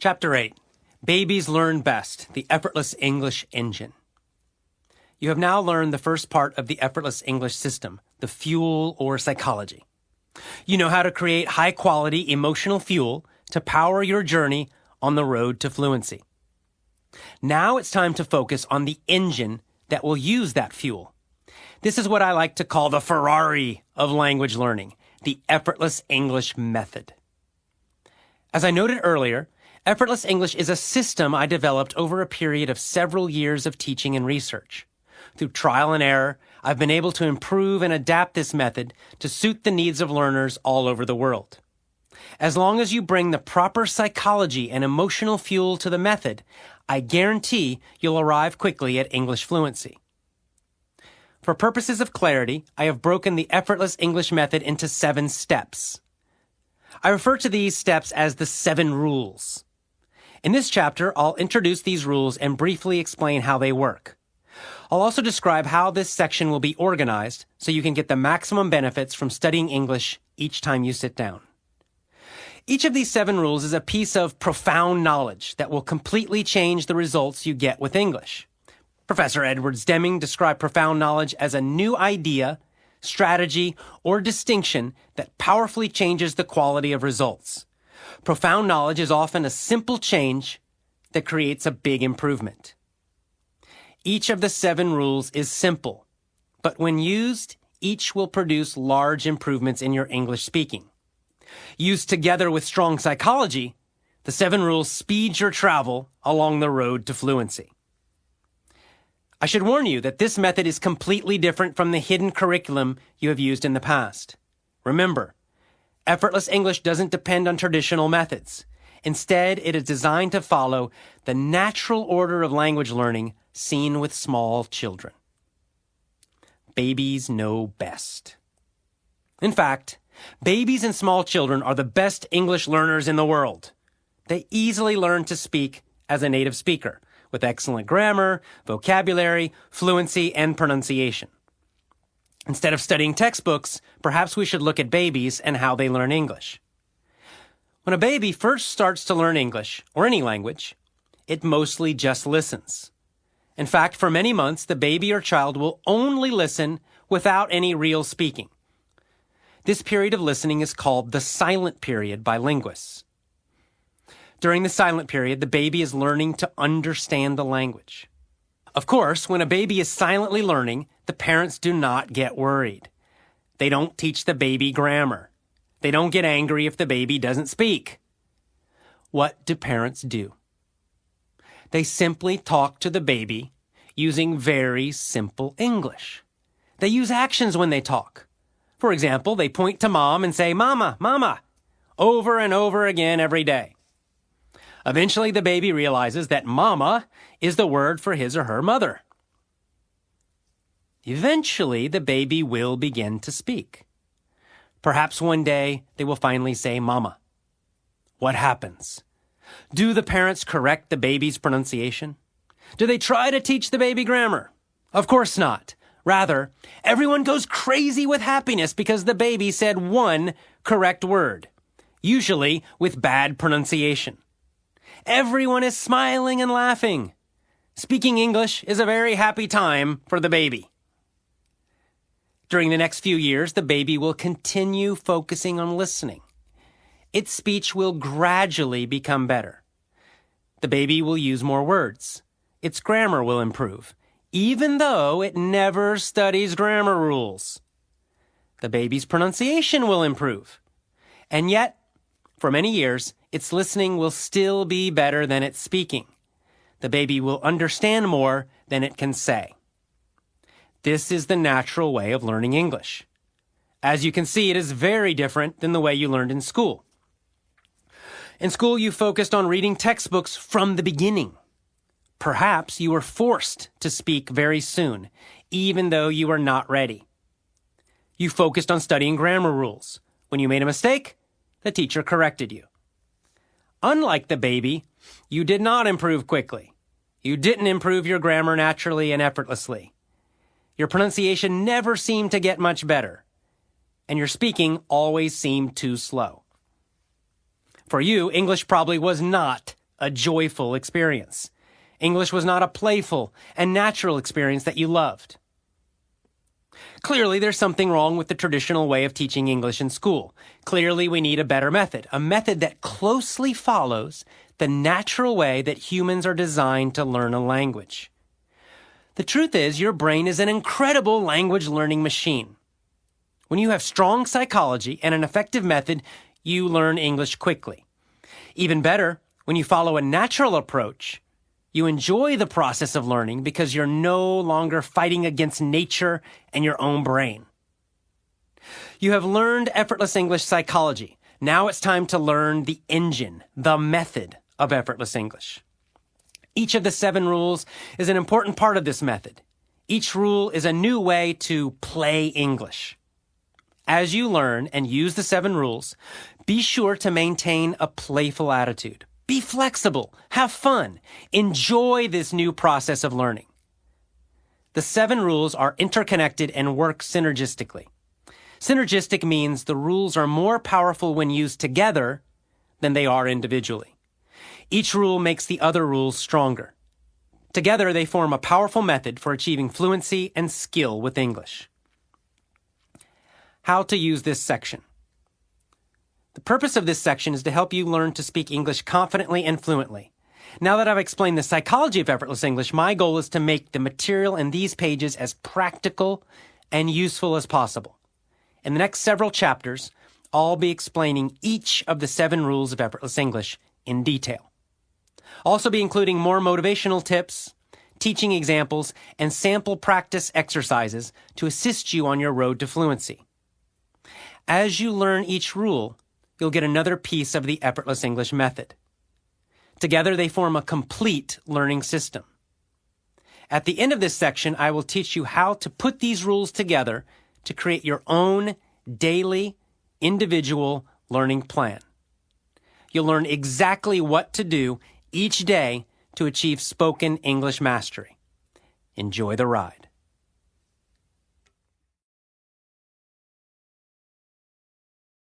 Chapter 8, Babies Learn Best, the Effortless English Engine. You have now learned the first part of the Effortless English system, the fuel or psychology. You know how to create high-quality emotional fuel to power your journey on the road to fluency. Now it's time to focus on the engine that will use that fuel. This is what I like to call the Ferrari of language learning, the Effortless English method. As I noted earlier, Effortless English is a system I developed over a period of several years of teaching and research. Through trial and error, I've been able to improve and adapt this method to suit the needs of learners all over the world. As long as you bring the proper psychology and emotional fuel to the method, I guarantee you'll arrive quickly at English fluency. For purposes of clarity, I have broken the Effortless English method into 7 steps. I refer to these steps as the 7 rules. In this chapter, I'll introduce these rules and briefly explain how they work. I'll also describe how this section will be organized so you can get the maximum benefits from studying English each time you sit down. Each of these 7 rules is a piece of profound knowledge that will completely change the results you get with English. Professor Edwards Deming described profound knowledge as a new idea, strategy, or distinction that powerfully changes the quality of results. Profound knowledge is often a simple change that creates a big improvement. Each of the 7 rules is simple, but when used, each will produce large improvements in your English speaking. Used together with strong psychology, the 7 rules speed your travel along the road to fluency. I should warn you that this method is completely different from the hidden curriculum you have used in the past. Remember, Effortless English doesn't depend on traditional methods. Instead, it is designed to follow the natural order of language learning seen with small children. Babies know best. In fact, babies and small children are the best English learners in the world. They easily learn to speak as a native speaker, with excellent grammar, vocabulary, fluency, and pronunciation. Instead of studying textbooks, perhaps we should look at babies and how they learn English. When a baby first starts to learn English, or any language, it mostly just listens. In fact, for many months, the baby or child will only listen without any real speaking. This period of listening is called the silent period by linguists. During the silent period, the baby is learning to understand the language. Of course, when a baby is silently learning, the parents do not get worried. They don't teach the baby grammar. They don't get angry if the baby doesn't speak. What do parents do? They simply talk to the baby using very simple English. They use actions when they talk. For example, they point to mom and say, "Mama, mama," over and over again every day. Eventually, the baby realizes that mama is the word for his or her mother. Eventually, the baby will begin to speak. Perhaps one day, they will finally say mama. What happens? Do the parents correct the baby's pronunciation? Do they try to teach the baby grammar? Of course not. Rather, everyone goes crazy with happiness because the baby said one correct word, usually with bad pronunciation. Everyone is smiling and laughing. Speaking English is a very happy time for the baby. During the next few years, the baby will continue focusing on listening. Its speech will gradually become better. The baby will use more words. Its grammar will improve, even though it never studies grammar rules. The baby's pronunciation will improve. And yet, for many years, its listening will still be better than its speaking. The baby will understand more than it can say. This is the natural way of learning English. As you can see, it is very different than the way you learned in school. In school, you focused on reading textbooks from the beginning. Perhaps you were forced to speak very soon, even though you were not ready. You focused on studying grammar rules. When you made a mistake, the teacher corrected you. Unlike the baby, you did not improve quickly. You didn't improve your grammar naturally and effortlessly. Your pronunciation never seemed to get much better, and your speaking always seemed too slow. For you, English probably was not a joyful experience. English was not a playful and natural experience that you loved. Clearly, there's something wrong with the traditional way of teaching English in school. Clearly, we need a better method, a method that closely follows the natural way that humans are designed to learn a language. The truth is, your brain is an incredible language learning machine. When you have strong psychology and an effective method, you learn English quickly. Even better, when you follow a natural approach, you enjoy the process of learning because you're no longer fighting against nature and your own brain. You have learned effortless English psychology. Now it's time to learn the engine, the method of effortless English. Each of the 7 rules is an important part of this method. Each rule is a new way to play English. As you learn and use the 7 rules, be sure to maintain a playful attitude. Be flexible, have fun, enjoy this new process of learning. The 7 rules are interconnected and work synergistically. Synergistic means the rules are more powerful when used together than they are individually. Each rule makes the other rules stronger. Together, they form a powerful method for achieving fluency and skill with English. How to use this section. The purpose of this section is to help you learn to speak English confidently and fluently. Now that I've explained the psychology of effortless English, my goal is to make the material in these pages as practical and useful as possible. In the next several chapters, I'll be explaining each of the 7 rules of effortless English in detail. I'll also be including more motivational tips, teaching examples, and sample practice exercises to assist you on your road to fluency. As you learn each rule, you'll get another piece of the effortless English method. Together, they form a complete learning system. At the end of this section, I will teach you how to put these rules together to create your own daily, individual learning plan. You'll learn exactly what to do each day to achieve spoken English mastery. Enjoy the ride.